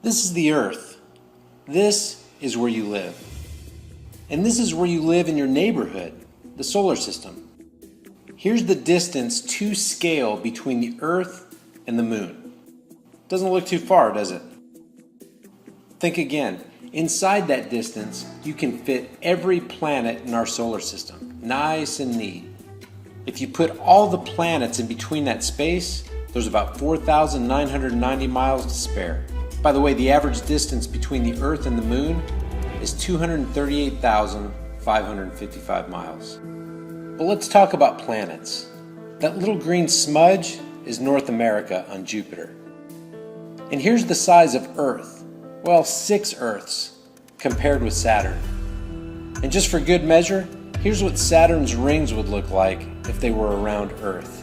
This is the Earth. This is where you live. And this is where you live in your neighborhood, the solar system. Here's the distance to scale between the Earth and the Moon. Doesn't look too far, does it? Think again. Inside that distance, you can fit every planet in our solar system, nice and neat. If you put all the planets in between that space, there's about 4,990 miles to spare. By the way, the average distance between the Earth and the Moon is 238,555 miles. But let's talk about planets. That little green smudge is North America on Jupiter. And here's the size of Earth. Well, 6 Earths compared with Saturn. And just for good measure, here's what Saturn's rings would look like if they were around Earth.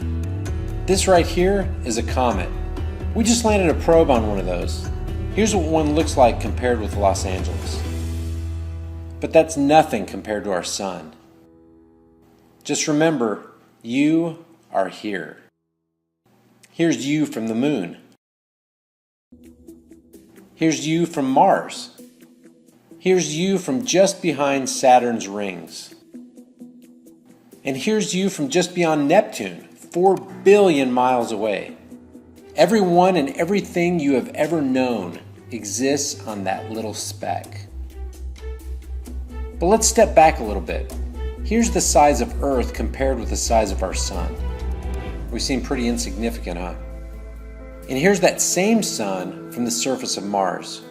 This right here is a comet. We just landed a probe on one of those. Here's what one looks like compared with Los Angeles. But that's nothing compared to our sun. Just remember, you are here. Here's you from the Moon. Here's you from Mars. Here's you from just behind Saturn's rings. And here's you from just beyond Neptune, 4 billion miles away. Everyone and everything you have ever known exists on that little speck. But let's step back a little bit. Here's the size of Earth compared with the size of our sun. We seem pretty insignificant, huh? And here's that same sun from the surface of Mars.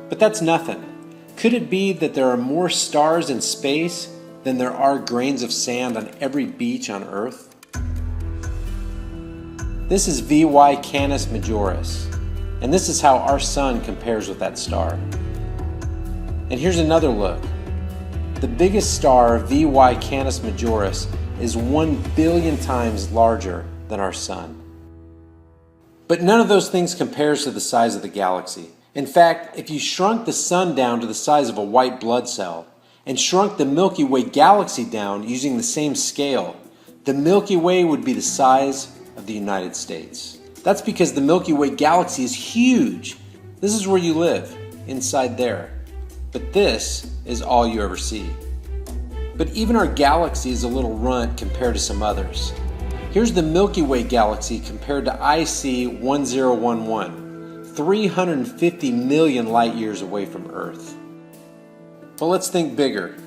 But that's nothing. Could it be that there are more stars in space than there are grains of sand on every beach on Earth? This is VY Canis Majoris, and this is how our sun compares with that star. And here's another look. The biggest star, VY Canis Majoris, is 1 billion times larger than our sun. But none of those things compares to the size of the galaxy. In fact, if you shrunk the sun down to the size of a white blood cell and shrunk the Milky Way galaxy down using the same scale, the Milky Way would be the size of the United States. That's because the Milky Way galaxy is huge. This is where you live, inside there. But this is all you ever see. But even our galaxy is a little runt compared to some others. Here's the Milky Way galaxy compared to IC 1011, 350 million light years away from Earth. But let's think bigger.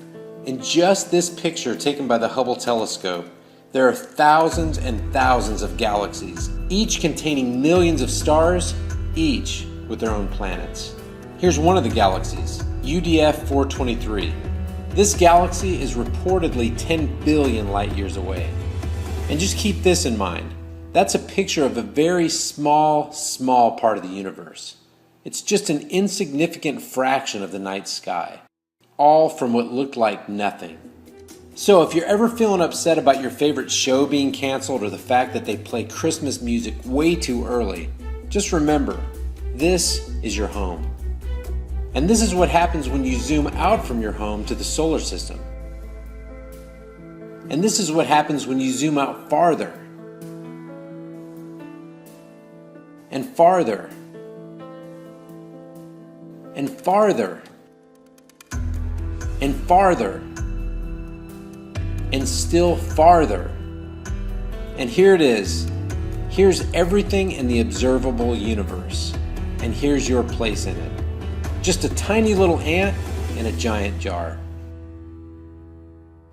In just this picture taken by the Hubble telescope, there are thousands and thousands of galaxies, each containing millions of stars, each with their own planets. Here's one of the galaxies, UDF 423. This galaxy is reportedly 10 billion light years away. And just keep this in mind. That's a picture of a very small part of the universe. It's just an insignificant fraction of the night sky, all from what looked like nothing. So if you're ever feeling upset about your favorite show being canceled or the fact that they play Christmas music way too early, just remember, this is your home. And this is what happens when you zoom out from your home to the solar system. And this is what happens when you zoom out farther and farther and farther and farther and still farther. And here it is. Here's everything in the observable universe. And here's your place in it. Just a tiny little ant in a giant jar.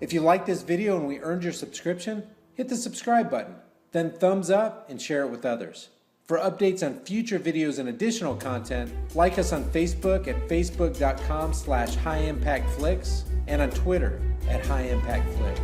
If you liked this video and we earned your subscription, hit the subscribe button, then thumbs up and share it with others. For updates on future videos and additional content, like us on Facebook at facebook.com/highimpactflix and on Twitter at highimpactflix.